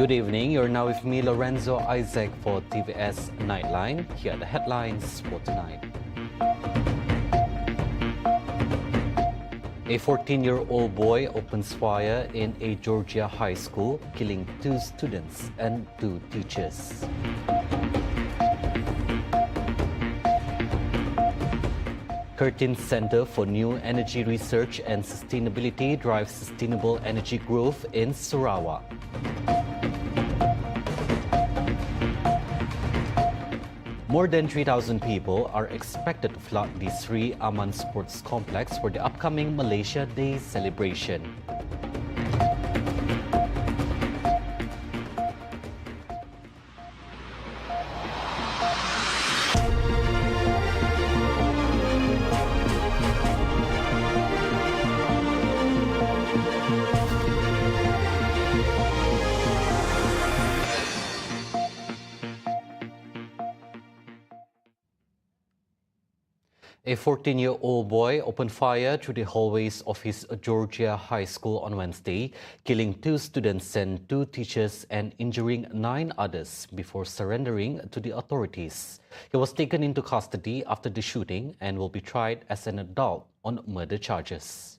Good evening. You're now with me, Lorenzo Isaac, for TVS Nightline. Here are the headlines for tonight. A 14-year-old boy opens fire in a Georgia high school, killing 2 students and 2 teachers. CURTI'N'S Center for New Energy Research and Sustainability drives sustainable energy growth in Sarawak. More than 3,000 people are expected to flood the Sri AMAN Sports Complex for the upcoming Malaysia Day celebration. A 14-year-old boy opened fire through the hallways of his Georgia high school on Wednesday, killing 2 students and 2 teachers and injuring 9 others before surrendering to the authorities. He was taken into custody after the shooting and will be tried as an adult on murder charges.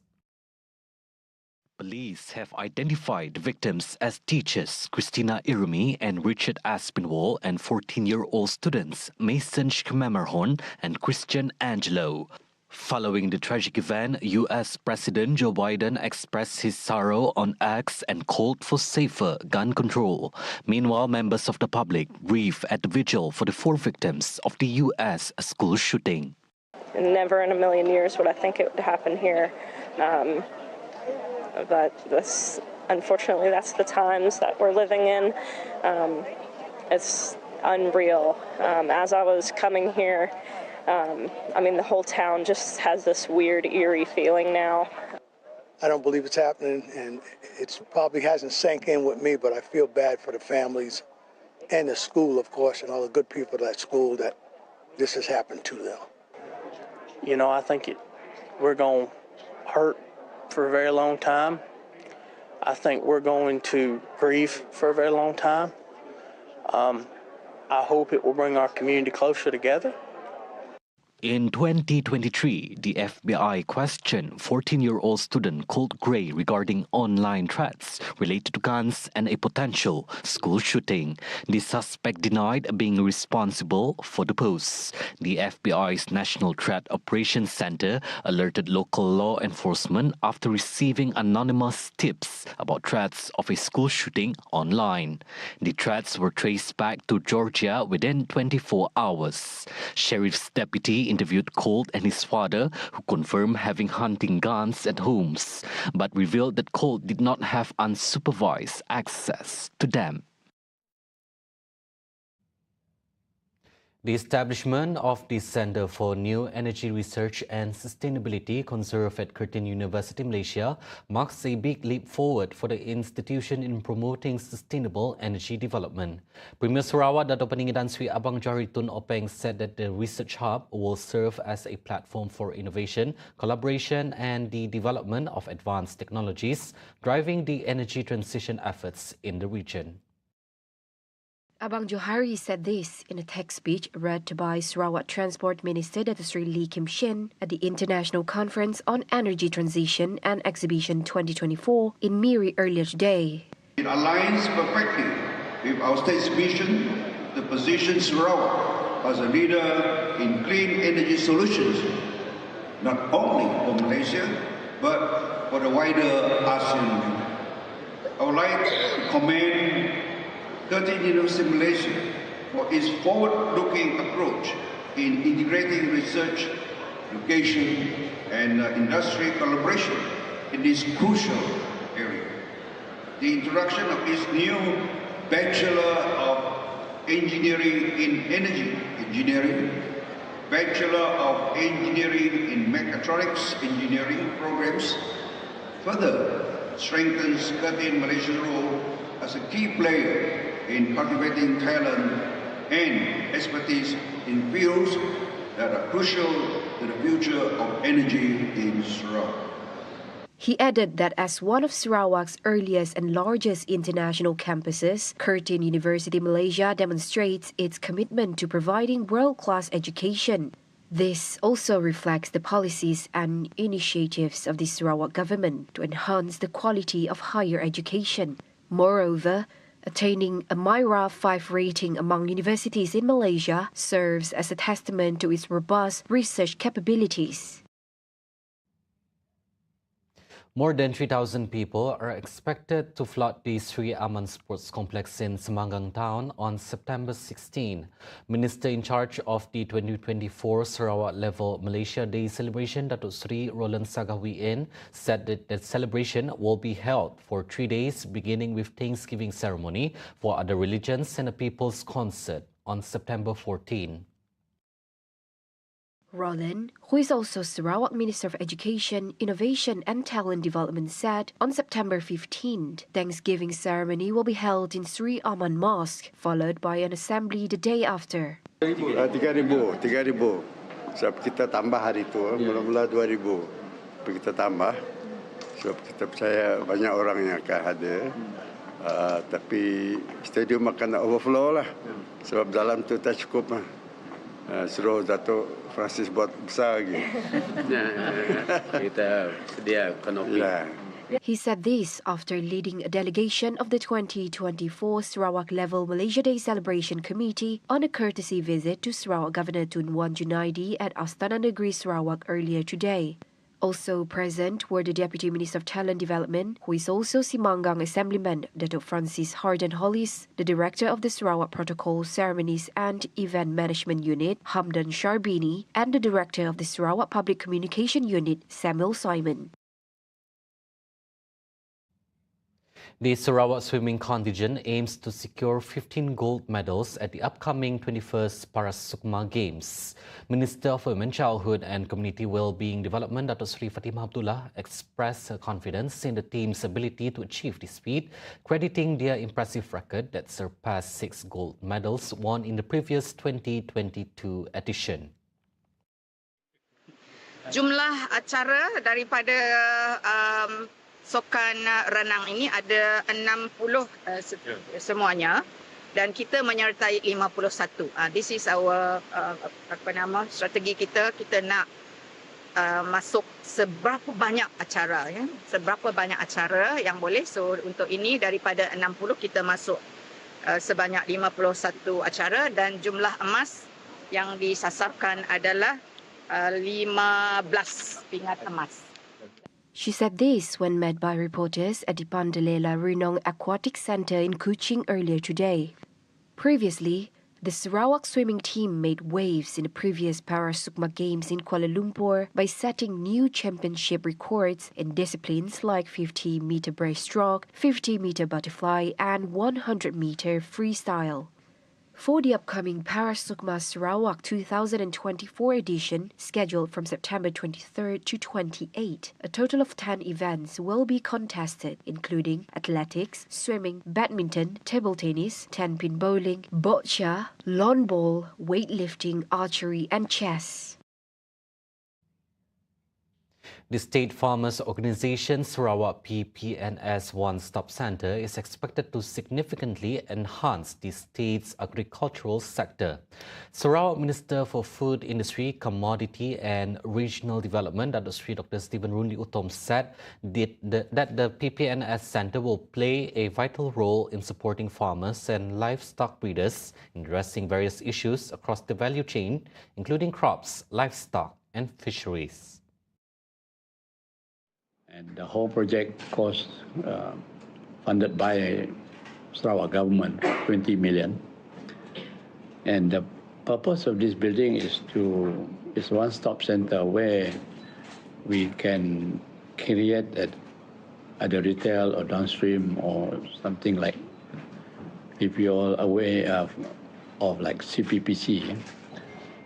Police have identified the victims as teachers Christina Irumi and Richard Aspinwall and 14-year-old students Mason Shkamemerhorn and Christian Angelo. Following the tragic event, U.S. President Joe Biden expressed his sorrow on X and called for safer gun control. Meanwhile, members of the public grieve at the vigil for the 4 victims of the U.S. school shooting. Never in a million years would I think it would happen here. But unfortunately, that's the times that we're living in. It's unreal. As I was coming here, the whole town just has this weird, eerie feeling now. I don't believe it's happening, and it probably hasn't sank in with me, but I feel bad for the families and the school, of course, and all the good people at that school that this has happened to them. You know, I think we're going to hurt for a very long time. I think we're going to grieve for a very long time. I hope it will bring our community closer together. In 2023, the FBI questioned 14-year-old student called Gray regarding online threats related to guns and a potential school shooting. The suspect denied being responsible for the posts. The FBI's National Threat Operations Center alerted local law enforcement after receiving anonymous tips about threats of a school shooting online. The threats were traced back to Georgia within 24 hours. Sheriff's deputy interviewed Colt and his father, who confirmed having hunting guns at homes, but revealed that Colt did not have unsupervised access to them. The establishment of the Center for New Energy Research and Sustainability, CONSERV at Curtin University Malaysia, marks a big leap forward for the institution in promoting sustainable energy development. Premier Sarawak Dato' Peningidan Sri Abang Johari Tun Openg said that the research hub will serve as a platform for innovation, collaboration and the development of advanced technologies, driving the energy transition efforts in the region. Abang Johari said this in a text speech read by Sarawak Transport Minister Dato' Sri Lee Kim Shin at the International Conference on Energy Transition and Exhibition 2024 in Miri earlier today. It aligns perfectly with our state's vision to position Sarawak as a leader in clean energy solutions, not only for Malaysia, but for the wider ASEAN region. I would like to commend University Malaysia for its forward-looking approach in integrating research, education and industry collaboration in this crucial area. The introduction of this new Bachelor of Engineering in Energy Engineering, Bachelor of Engineering in Mechatronics Engineering programs further strengthens CURTI'Ns Malaysia's role as a key player in cultivating talent and expertise in fields that are crucial to the future of energy in Sarawak. He added that as one of Sarawak's earliest and largest international campuses, Curtin University Malaysia demonstrates its commitment to providing world-class education. This also reflects the policies and initiatives of the Sarawak government to enhance the quality of higher education. Moreover, attaining a MIRA 5 rating among universities in Malaysia serves as a testament to its robust research capabilities. More than 3,000 people are expected to flood the Sri Aman Sports Complex in Semangang Town on September 16. Minister in charge of the 2024 Sarawak Level Malaysia Day celebration, Datuk Sri Roland Sagawiin, said that the celebration will be held for 3 days, beginning with Thanksgiving ceremony for other religions and a people's concert on September 14. Roland, who is also Sarawak Minister of Education, Innovation and Talent Development, said on September 15th, Thanksgiving ceremony will be held in Sri Aman Mosque, followed by an assembly the day after. 3,000. Sebab kita tambah hari itu, mula-mula 2,000. Tapi kita tambah, sebab kita percaya banyak orang yang akan hadir. Tapi stadium akan overflow lah. Sebab dalam tu tak cukup lah. Suruh Datuk Francis buat besar lagi. Kita sedia kanopi. He said this after leading a delegation of the 2024 Sarawak Level Malaysia Day Celebration Committee on a courtesy visit to Sarawak Governor Tun Wan Junaidi at Astana Negeri Sarawak earlier today. Also present were the Deputy Minister of Talent Development, who is also Semangang Assemblyman, Datuk Francis Harden Hollis, the Director of the Sarawak Protocol, Ceremonies and Event Management Unit, Hamdan Sharbini, and the Director of the Sarawak Public Communication Unit, Samuel Simon. The Sarawak swimming contingent aims to secure 15 gold medals at the upcoming 21st Parasukma Games. Minister of Women, Childhood and Community Wellbeing Development, Datuk Sri Fatimah Abdullah, expressed her confidence in the team's ability to achieve this feat, crediting their impressive record that surpassed 6 gold medals won in the previous 2022 edition. Jumlah acara daripada sukan renang ini ada 60 semuanya dan kita menyertai 51. This is our strategi kita nak masuk seberapa banyak acara ya. Seberapa banyak acara yang boleh. So untuk ini daripada 60 kita masuk sebanyak 51 acara dan jumlah emas yang disasarkan adalah 15 pingat emas. She said this when met by reporters at the Pandalela Renong Aquatic Centre in Kuching earlier today. Previously, the Sarawak swimming team made waves in the previous Parasukma Games in Kuala Lumpur by setting new championship records in disciplines like 50-meter breaststroke, 50-meter butterfly and 100-meter freestyle. For the upcoming Parasukma Sarawak 2024 edition, scheduled from September 23rd to 28, a total of 10 events will be contested, including athletics, swimming, badminton, table tennis, 10-pin bowling, boccia, lawn ball, weightlifting, archery and chess. The State Farmers Organisation Sarawak PPPS One-Stop Centre is expected to significantly enhance the state's agricultural sector. Sarawak Minister for Food Industry, Commodity and Regional Development, Dr. Stephen Rundi Utom, said that the PPPS Centre will play a vital role in supporting farmers and livestock breeders in addressing various issues across the value chain, including crops, livestock and fisheries. And the whole project cost funded by Sarawak government, 20 million. And the purpose of this building is a one-stop center where we can create at the retail or downstream or something like, if you're aware of like CPPC,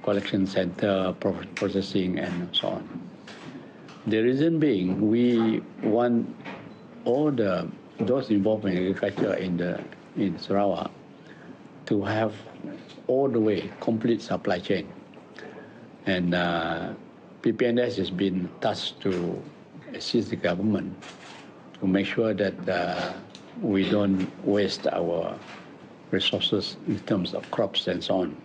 collection center, processing and so on. The reason being, we want all those involved in agriculture in Sarawak to have all the way complete supply chain. And PPPS has been tasked to assist the government to make sure that we don't waste our resources in terms of crops and so on.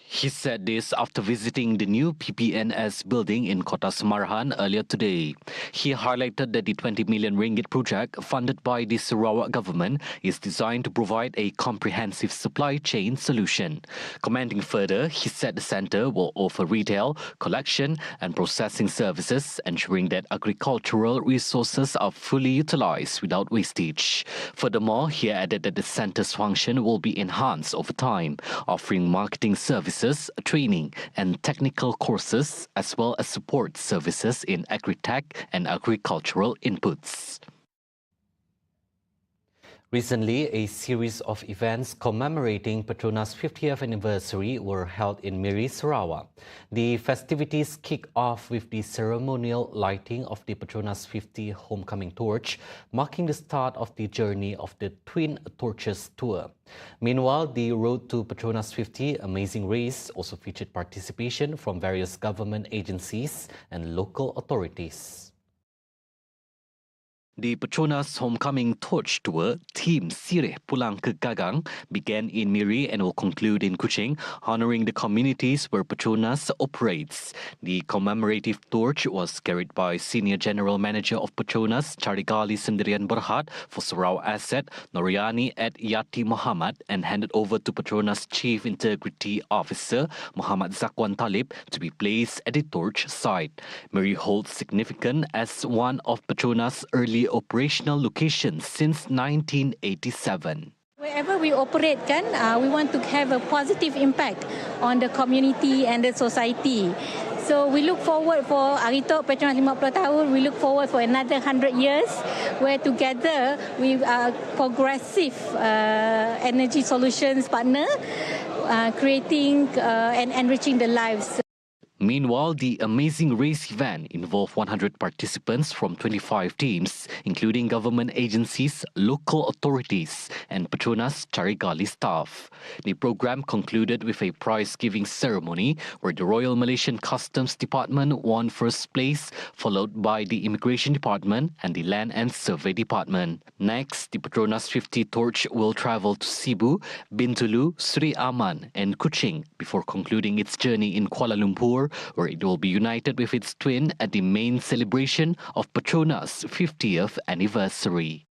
He said this after visiting the new PPPS building in Kota Semarahan earlier today. He highlighted that the 20 million ringgit project funded by the Sarawak government is designed to provide a comprehensive supply chain solution. Commenting further, he said the centre will offer retail, collection and processing services, ensuring that agricultural resources are fully utilised without wastage. Furthermore, he added that the centre's function will be enhanced over time, offering marketing services, training and technical courses, as well as support services in agri-tech and agricultural inputs. Recently, a series of events commemorating Petronas' 50th anniversary were held in Miri, Sarawak. The festivities kicked off with the ceremonial lighting of the Petronas 50 Homecoming Torch, marking the start of the journey of the Twin Torches Tour. Meanwhile, the Road to Petronas 50 Amazing Race also featured participation from various government agencies and local authorities. The Petronas Homecoming Torch Tour, Team Sirih Pulang ke Gagang, began in Miri and will conclude in Kuching, honouring the communities where Petronas operates. The commemorative torch was carried by Senior General Manager of Petronas, Carigali Sendirian Berhad, for Sarawak Asset, Noriani at Yati Muhammad, and handed over to Petronas Chief Integrity Officer, Muhammad Zakwan Talib, to be placed at the torch site. Miri holds significance as one of Petronas' early operational locations since 1987. Wherever we operate, we want to have a positive impact on the community and the society. So we look forward for Arito Petronas 50 tahun. We look forward for another 100 years, where together we are progressive energy solutions partner, creating and enriching the lives. Meanwhile, the Amazing Race event involved 100 participants from 25 teams, including government agencies, local authorities, and Petronas Carigali staff. The program concluded with a prize-giving ceremony where the Royal Malaysian Customs Department won first place, followed by the Immigration Department and the Land and Survey Department. Next, the Petronas 50 torch will travel to Cebu, Bintulu, Sri Aman, and Kuching before concluding its journey in Kuala Lumpur, where it will be united with its twin at the main celebration of Petronas' 50th anniversary.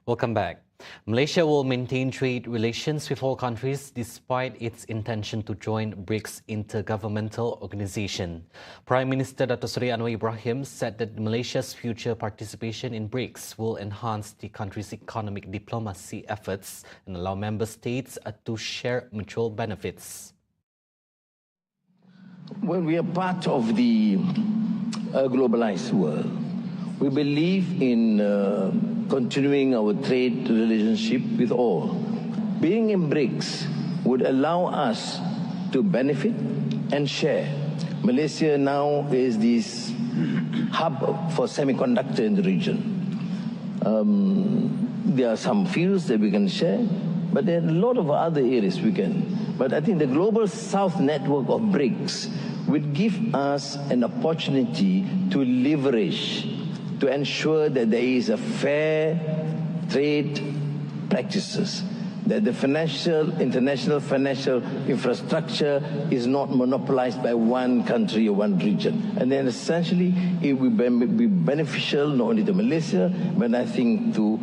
Welcome back. Malaysia will maintain trade relations with all countries despite its intention to join BRICS Intergovernmental Organization. Prime Minister Dato' Seri Anwar Ibrahim said that Malaysia's future participation in BRICS will enhance the country's economic diplomacy efforts and allow member states to share mutual benefits. When we are part of the globalized world, we believe in continuing our trade relationship with all. Being in BRICS would allow us to benefit and share. Malaysia now is this hub for semiconductor in the region. There are some fields that we can share, but there are a lot of other areas we can. But I think the Global South network of BRICS would give us an opportunity to leverage to ensure that there is a fair trade practices, that the international financial infrastructure is not monopolized by one country or one region. And then essentially it will be beneficial not only to Malaysia, but I think to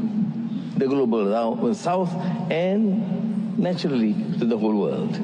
the global south and naturally to the whole world.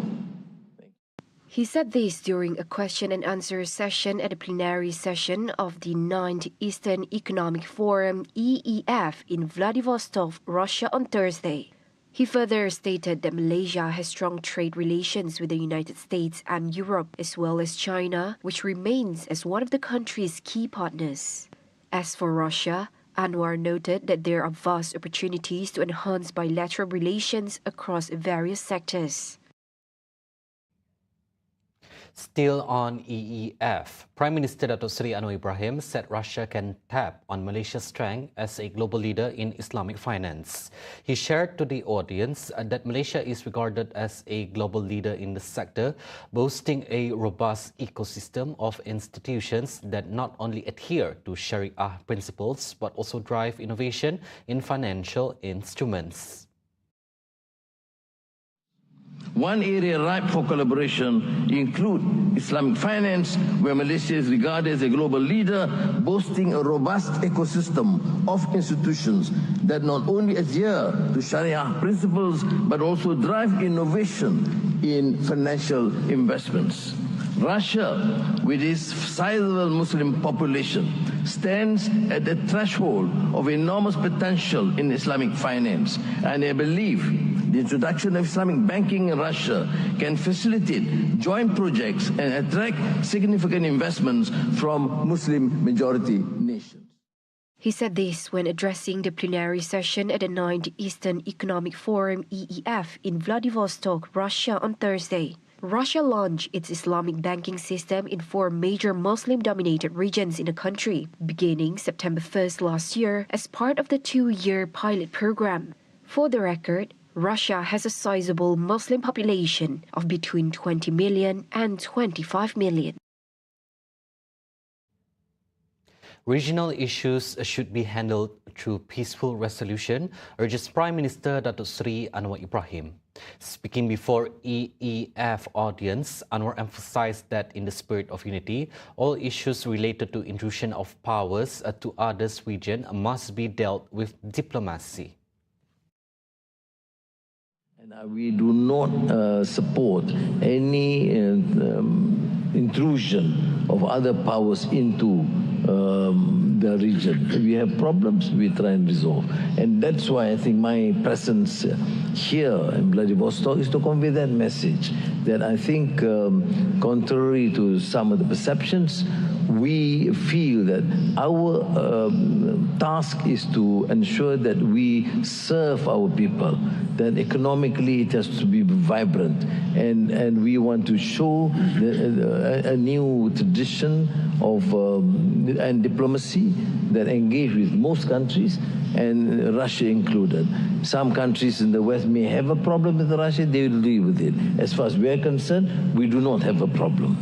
He said this during a question and answer session at the plenary session of the 9th Eastern Economic Forum, EEF, in Vladivostok, Russia on Thursday. He further stated that Malaysia has strong trade relations with the United States and Europe, as well as China, which remains as one of the country's key partners. As for Russia, Anwar noted that there are vast opportunities to enhance bilateral relations across various sectors. Still on EEF, Prime Minister Datuk Seri Anwar Ibrahim said Russia can tap on Malaysia's strength as a global leader in Islamic finance. He shared to the audience that Malaysia is regarded as a global leader in the sector, boasting a robust ecosystem of institutions that not only adhere to Sharia principles but also drive innovation in financial instruments. One area ripe for collaboration includes Islamic finance, where Malaysia is regarded as a global leader, boasting a robust ecosystem of institutions that not only adhere to Sharia principles, but also drive innovation in financial investments. Russia, with its sizable Muslim population, stands at the threshold of enormous potential in Islamic finance, and I believe the introduction of Islamic banking in Russia can facilitate joint projects and attract significant investments from Muslim-majority nations. He said this when addressing the plenary session at the 9th Eastern Economic Forum, EEF, in Vladivostok, Russia on Thursday. Russia launched its Islamic banking system in 4 major Muslim-dominated regions in the country, beginning September 1st last year as part of the 2-year pilot program. For the record, Russia has a sizable Muslim population of between 20 million and 25 million. Regional issues should be handled through peaceful resolution, urges Prime Minister Datuk Seri Anwar Ibrahim. Speaking before EEF audience, Anwar emphasized that in the spirit of unity, all issues related to intrusion of powers to others' region must be dealt with diplomacy. And we do not support any intrusion of other powers into the region. We have problems, we try and resolve. And that's why I think my presence here in Vladivostok is to convey that message, that I think, contrary to some of the perceptions, we feel that our task is to ensure that we serve our people, that economically it has to be vibrant, and we want to show a new tradition of and diplomacy that engage with most countries, and Russia included. Some countries in the West may have a problem with Russia, they will deal with it. As far as we are concerned, we do not have a problem.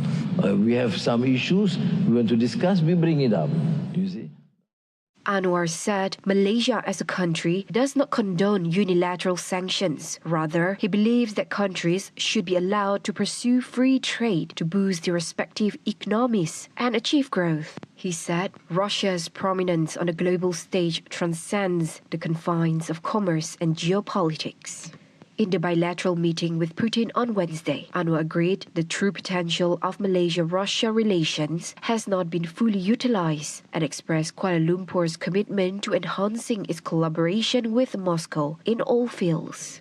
We have some issues we want to discuss, we bring it up. You see? Anwar said Malaysia as a country does not condone unilateral sanctions. Rather, he believes that countries should be allowed to pursue free trade to boost their respective economies and achieve growth. He said Russia's prominence on the global stage transcends the confines of commerce and geopolitics. In the bilateral meeting with Putin on Wednesday, Anwar agreed the true potential of Malaysia-Russia relations has not been fully utilized and expressed Kuala Lumpur's commitment to enhancing its collaboration with Moscow in all fields.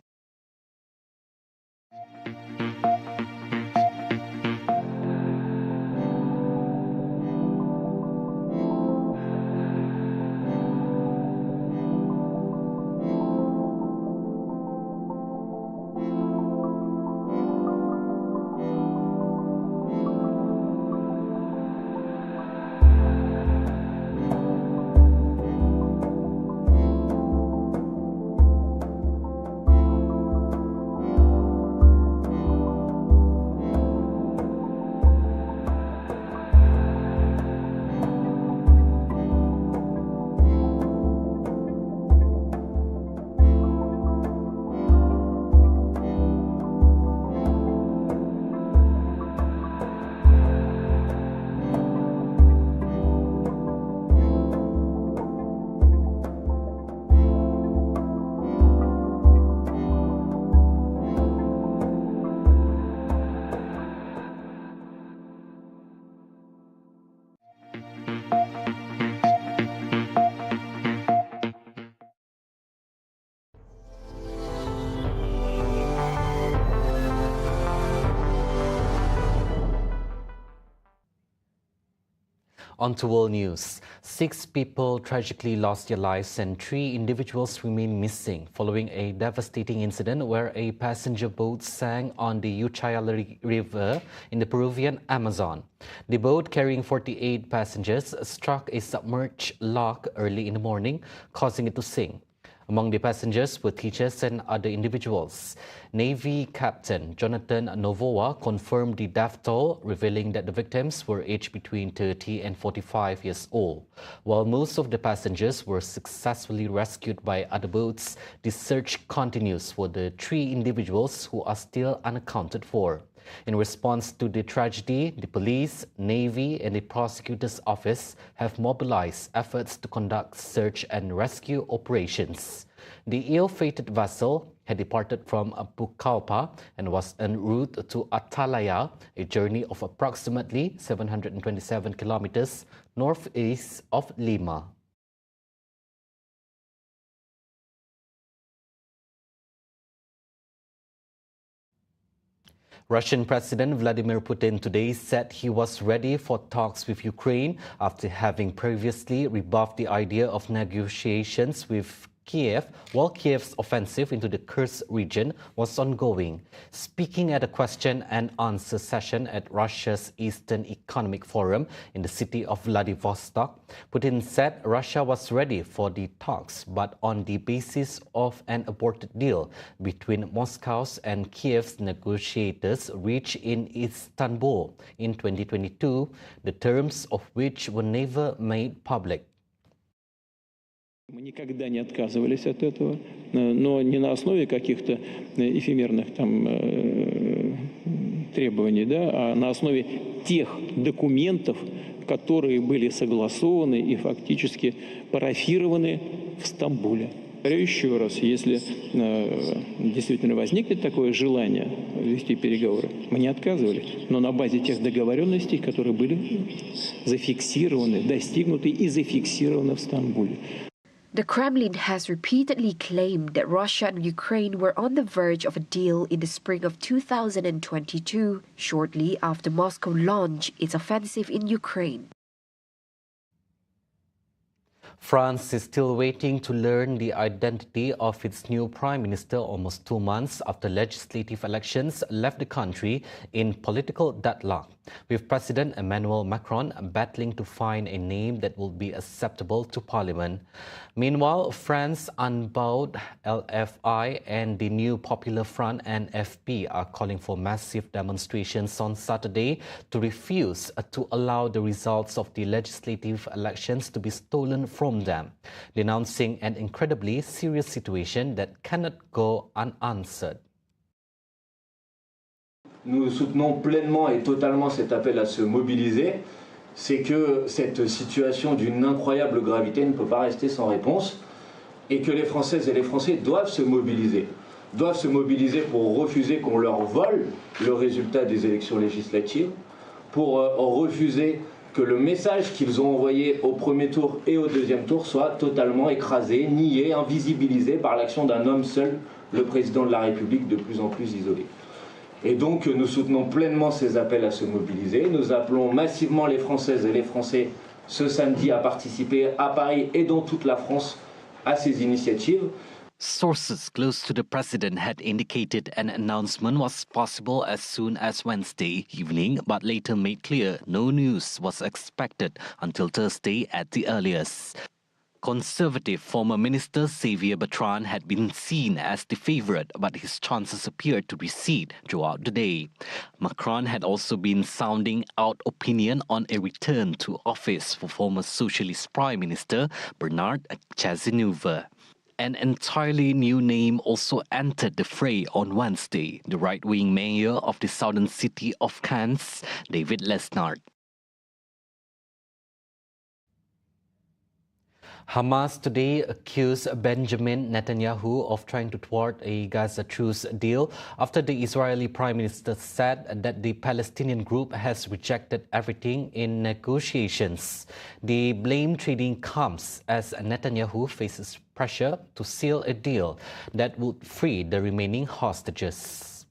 On to world news. 6 people tragically lost their lives and 3 individuals remain missing following a devastating incident where a passenger boat sank on the Ucayali River in the Peruvian Amazon. The boat carrying 48 passengers struck a submerged log early in the morning, causing it to sink. Among the passengers were teachers and other individuals. Navy Captain Jonathan Novoa confirmed the death toll, revealing that the victims were aged between 30 and 45 years old. While most of the passengers were successfully rescued by other boats, the search continues for the 3 individuals who are still unaccounted for. In response to the tragedy, the police, Navy and the prosecutor's office have mobilized efforts to conduct search and rescue operations. The ill-fated vessel had departed from Pucallpa and was en route to Atalaya, a journey of approximately 727 kilometers northeast of Lima. Russian President Vladimir Putin today said he was ready for talks with Ukraine after having previously rebuffed the idea of negotiations with Kiev while Kiev's offensive into the Kursk region was ongoing. Speaking at a question and answer session at Russia's Eastern Economic Forum in the city of Vladivostok, Putin said Russia was ready for the talks, but on the basis of an aborted deal between Moscow's and Kiev's negotiators reached in Istanbul in 2022, the terms of which were never made public. Мы никогда не отказывались от этого, но не на основе каких-то эфемерных там требований, да, а на основе тех документов, которые были согласованы и фактически парафированы в Стамбуле. Говорю еще раз, если действительно возникнет такое желание вести переговоры, мы не отказывали, но на базе тех договоренностей, которые были зафиксированы, достигнуты и зафиксированы в Стамбуле. The Kremlin has repeatedly claimed that Russia and Ukraine were on the verge of a deal in the spring of 2022, shortly after Moscow launched its offensive in Ukraine. France is still waiting to learn the identity of its new prime minister almost 2 months after legislative elections left the country in political deadlock, with President Emmanuel Macron battling to find a name that will be acceptable to Parliament. Meanwhile, France Unbowed, LFI and the New Popular Front NFP are calling for massive demonstrations on Saturday to refuse to allow the results of the legislative elections to be stolen from them, denouncing an incredibly serious situation that cannot go unanswered. Nous soutenons pleinement et totalement cet appel à se mobiliser. C'est que cette situation d'une incroyable gravité ne peut pas rester sans réponse et que les Françaises et les Français doivent se mobiliser. Doivent se mobiliser pour refuser qu'on leur vole le résultat des élections législatives, pour refuser que le message qu'ils ont envoyé au premier tour et au deuxième tour soit totalement écrasé, nié, invisibilisé par l'action d'un homme seul, le président de la République, de plus en plus isolé. Et donc nous soutenons pleinement ces appels à se mobiliser. Nous appelons massivement les Françaises et les Français ce samedi à participer à Paris et dans toute la France à ces initiatives. Sources close to the president had indicated an announcement was possible as soon as Wednesday evening, but later made clear no news was expected until Thursday at the earliest. Conservative former Minister Xavier Bertrand had been seen as the favourite, but his chances appeared to recede throughout the day. Macron had also been sounding out opinion on a return to office for former Socialist Prime Minister Bernard Cazeneuve. An entirely new name also entered the fray on Wednesday, the right-wing mayor of the southern city of Cannes, David Lesnard. Hamas today accused Benjamin Netanyahu of trying to thwart a Gaza truce deal after the Israeli Prime Minister said that the Palestinian group has rejected everything in negotiations. The blame trading comes as Netanyahu faces pressure to seal a deal that would free the remaining hostages.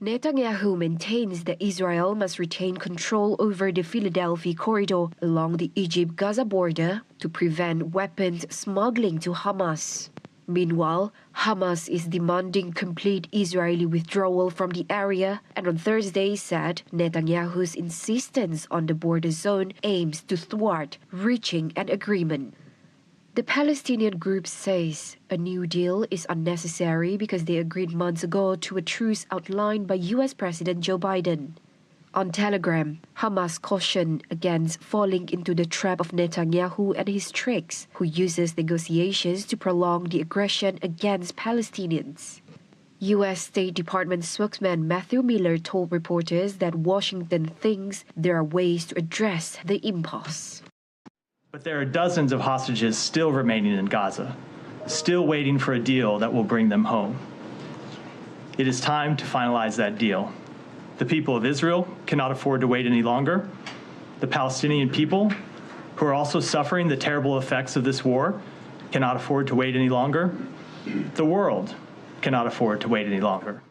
Netanyahu maintains that Israel must retain control over the Philadelphia corridor along the Egypt-Gaza border to prevent weapons smuggling to Hamas. Meanwhile, Hamas is demanding complete Israeli withdrawal from the area and on Thursday said Netanyahu's insistence on the border zone aims to thwart reaching an agreement. The Palestinian group says a new deal is unnecessary because they agreed months ago to a truce outlined by US President Joe Biden. On Telegram, Hamas cautioned against falling into the trap of Netanyahu and his tricks, who uses negotiations to prolong the aggression against Palestinians. U.S. State Department spokesman Matthew Miller told reporters that Washington thinks there are ways to address the impasse. But there are dozens of hostages still remaining in Gaza, still waiting for a deal that will bring them home. It is time to finalize that deal. The people of Israel cannot afford to wait any longer. The Palestinian people, who are also suffering the terrible effects of this war, cannot afford to wait any longer. The world cannot afford to wait any longer.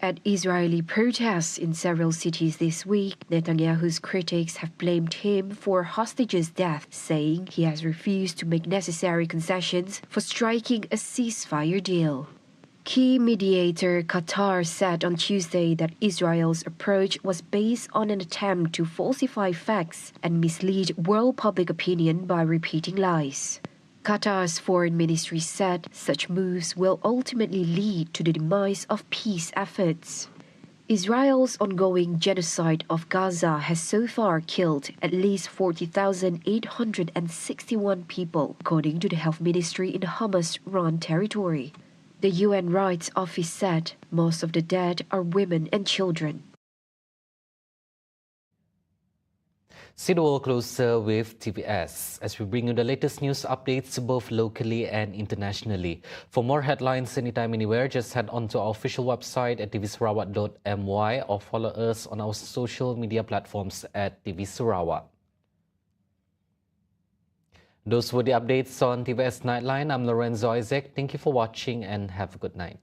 At Israeli protests in several cities this week, Netanyahu's critics have blamed him for hostages' death, saying he has refused to make necessary concessions for striking a ceasefire deal. Key mediator Qatar said on Tuesday that Israel's approach was based on an attempt to falsify facts and mislead world public opinion by repeating lies. Qatar's foreign ministry said such moves will ultimately lead to the demise of peace efforts. Israel's ongoing genocide of Gaza has so far killed at least 40,861 people, according to the health ministry in Hamas-run territory. The UN Rights Office said most of the dead are women and children. See the world closer with TVS as we bring you the latest news updates both locally and internationally. For more headlines anytime, anywhere, just head on to our official website at tvsarawak.my or follow us on our social media platforms at TV Sarawak. Those were the updates on TVS Nightline. I'm Lorenzo Isaac. Thank you for watching and have a good night.